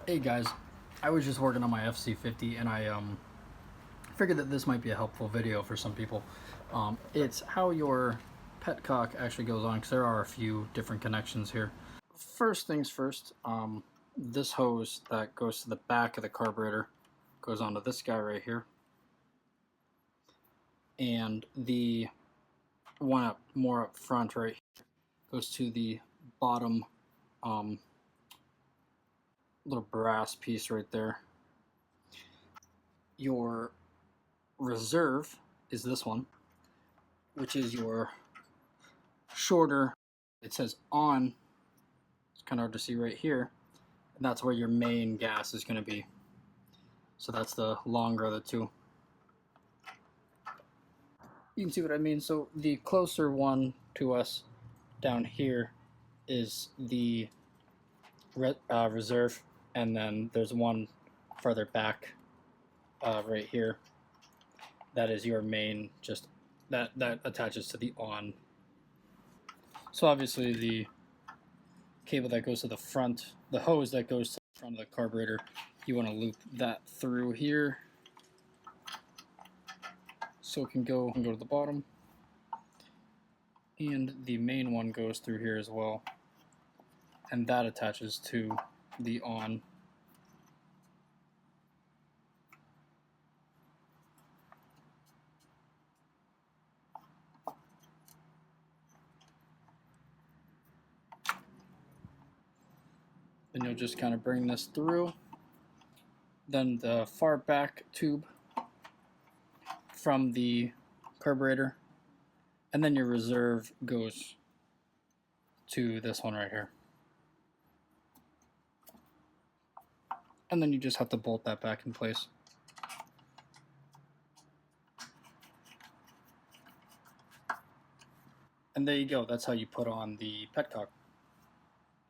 Hey guys, I was just working on my FZ50 and I figured that this might be a helpful video for some people. It's how your petcock actually goes on, because there are a few different connections here. First things first, this hose that goes to the back of the carburetor goes onto this guy right here, and the one more up front right here goes to the bottom little brass piece right there. Your reserve is this one, which is your shorter. It says on, it's kind of hard to see right here, and that's where your main gas is going to be. So that's the longer of the two. You can see what I mean. So the closer one to us down here is the reserve, and then there's one further back right here that is your main, just that attaches to the on. So obviously the cable that goes to the front, the hose that goes to the front of the carburetor, you want to loop that through here so it can go to the bottom, and the main one goes through here as well, and that attaches to the on. Then you'll just kind of bring this through. Then the far back tube from the carburetor, and then your reserve goes to this one right here. And then you just have to bolt that back in place. And there you go, that's how you put on the petcock.